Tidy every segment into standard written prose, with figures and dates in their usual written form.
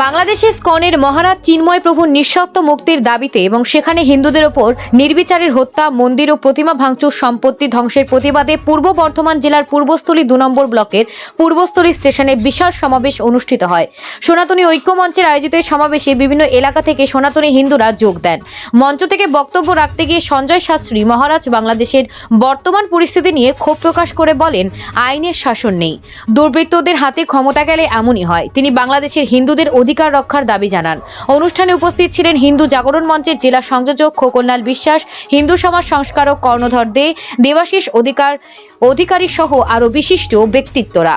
বাংলাদেশে স্কনের মহারাজ চিন্ময় প্রভুর নিঃশর্ত মুক্তির দাবিতে এবং সেখানে হিন্দুদের ওপর নির্বিচারের হত্যা, মন্দির ও প্রতিমা ভাঙচুর, সম্পত্তি ধ্বংসের প্রতিবাদে পূর্ব বর্ধমান জেলার পূর্বস্থলী 2 নম্বর ব্লকের পূর্বস্থলী স্টেশনে বিশাল সমাবেশ অনুষ্ঠিত হয়। সনাতনী ঐক্য মঞ্চের আয়োজিত এই সমাবেশে বিভিন্ন এলাকা থেকে সনাতনী হিন্দুরা যোগ দেন। মঞ্চ থেকে বক্তব্য রাখতে গিয়ে সঞ্জয় শাস্ত্রী মহারাজ বাংলাদেশের বর্তমান পরিস্থিতি নিয়ে ক্ষোভ প্রকাশ করে বলেন, আইনের শাসন নেই, দুর্বৃত্তদের হাতে ক্ষমতা গেলে এমনই হয়। তিনি বাংলাদেশের হিন্দুদের অধিকার রক্ষার দাবি জানান। অনুষ্ঠানে উপস্থিত ছিলেন হিন্দু জাগরণ মঞ্চের জেলা সংযোজক খোকনলাল বিশ্বাস, হিন্দু সমাজ সংস্কারক কর্ণধর দে, দেবাশিস অধিকারী সহ আরো বিশিষ্ট ব্যক্তিত্বরা।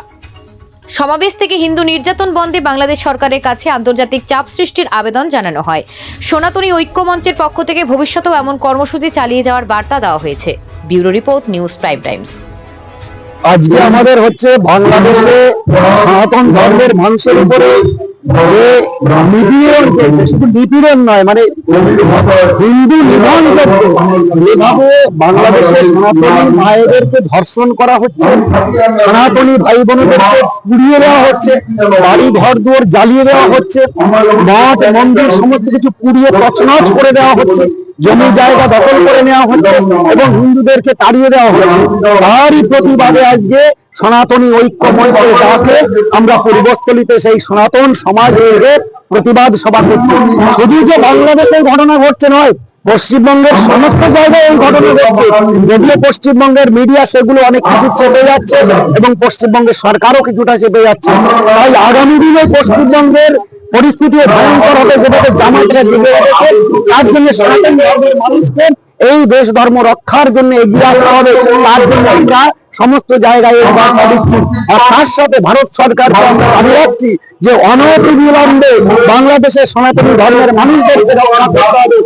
সমাবেশ থেকে হিন্দু নির্যাতন বন্ধে বাংলাদেশ সরকারের কাছে আন্তর্জাতিক চাপ সৃষ্টির আবেদন জানানো হয়। সনাতনী ঐক্য মঞ্চের পক্ষ থেকে ভবিষ্যতেও এমন কর্মসূচি চালিয়ে যাওয়ার বার্তা দেওয়া হয়েছে। Bureau report, news prime Times. আজকে আমাদের হচ্ছে বাংলাদেশে সনাতন ধর্মের মানুষের উপরে যে নিপীড়ন চলছে, শুধু নিপীড়ন নয়, মানে হিন্দু নিধন যেভাবে বাংলাদেশের সনাতনী মায়েদেরকে ধর্ষণ করা হচ্ছে, সনাতনী ভাই বোনদেরকে পুড়িয়ে দেওয়া হচ্ছে, বাড়ি ঘর দুয়ার জ্বালিয়ে দেওয়া হচ্ছে, মঠ মন্দির সমস্ত কিছু পুড়িয়ে তছনছ করে দেওয়া হচ্ছে, জমি জায়গা দখল করে নেওয়া হচ্ছে এবং হিন্দুদেরকে তাড়িয়ে দেওয়া হচ্ছে। তারই প্রতিবাদে আজকে সনাতনী ঐক্য মঞ্চের ডাকে আমরা পূর্বস্থলীতে সেই সনাতন সমাজের প্রতিবাদ সভা করছি। শুধু যে বাংলাদেশের ঘটনা ঘটছে নয়, পশ্চিমবঙ্গের সমস্ত জায়গায় এই ঘটনা ঘটছে। যদিও পশ্চিমবঙ্গের মিডিয়া সেগুলো অনেক কিছু চেপে যাচ্ছে এবং পশ্চিমবঙ্গের সরকারও কিছুটা চেপে যাচ্ছে। তাই আগামী দিনে পশ্চিমবঙ্গের পরিস্থিতি ভয়ঙ্কর হবে, যেভাবে জামায়াতরা জেগে উঠেছে। তার জন্য সনাতন ধর্মের মানুষকে এই দেশ ধর্ম রক্ষার জন্য এগিয়ে আসতে হবে। তার জন্য আমরা সমস্ত জায়গায় বার্তা দিচ্ছি। আর তার সাথে ভারত সরকারকে আমরা দাবি রাখছি যে অনতিবিলম্বে বাংলাদেশের সনাতনী ধর্মের মানুষদেরকে রক্ষা করতে হবে।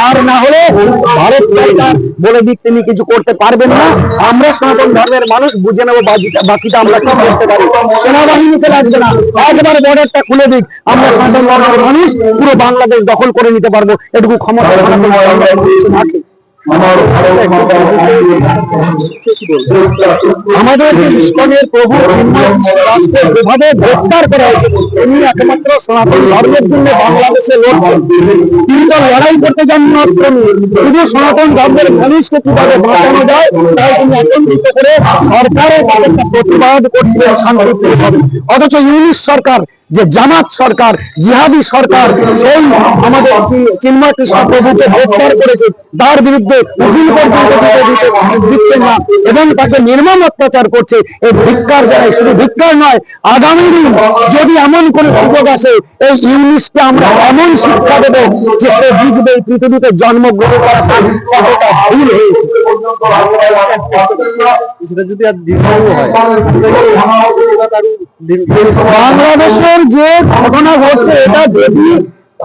আর না হলে ভারত সরকার বলে দিক তিনি কিছু করতে পারবেন না। আমরা সনাতন ধর্মের মানুষ বুঝে নেবো বাকিটা আমরা কি করতে পারি। সেনাবাহিনীকে লাগবে না, একবার বর্ডারটা খুলে দিক, আমরা সনাতন ধর্মের মানুষ পুরো বাংলাদেশ দখল করে নিতে পারবো। এটুকু ক্ষমতা রাখে। আমাদের ইস্কনের প্রভু যেভাবে গ্রেফতার করা হয়েছে, তিনি একমাত্র সনাতন ধর্মের জন্য বাংলাদেশে লড়ছেন। তিনি তো লড়াই করতে যান অস্ত্র নিয়ে, শুধু সনাতন ধর্মের মানুষকে কিভাবে বাঁচানো যায় তাই তিনি একত্রিত করে সরকারের কাছে একটা প্রতিবাদ করছিলেন শান্তিপূর্ণভাবে। অথচ ইউনিশ সরকার, যে জামাত সরকার, জিহাদি সরকার, সেই আমাদের চিন্ময় কৃষ্ণ প্রভুকে গ্রেফতার করেছে, তার বিরুদ্ধে উকিল পর্যন্ত দিচ্ছেন না এবং তাকে নির্মম অত্যাচার করছে। এই ধিক্কার জানাই, শুধু ধিক্কার নয়, আগামী দিন যদি এমন কোন সুযোগ আসে, এই ইউনিশকে আমরা এমন শিক্ষা দেবো যে সে বুঝবে এই পৃথিবীতে জন্মগ্রহণ করা কতটা ভুল হয়েছে। যদি আর দীর্ঘ হয়, বাংলাদেশের যে ঘটনা ঘটছে, এটা যদি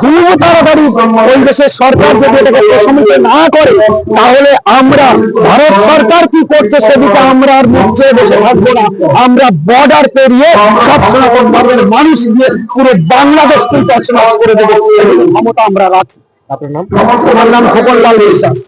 খুব তাড়াতাড়ি ওই দেশের সরকার যদি এটাকে প্রশমিত না করে, তাহলে আমরা ভারত সরকার কি করছে সেদিকে আমরা আর মুখ চেয়ে বসে থাকবো না। আমরা বর্ডার পেরিয়ে সব সনাতন ধর্মের মানুষ দিয়ে পুরো বাংলাদেশকে তছনছ করে দেবো, ক্ষমতা আমরা রাখি। আপনার নাম? আমার নাম খোকনলাল বিশ্বাস।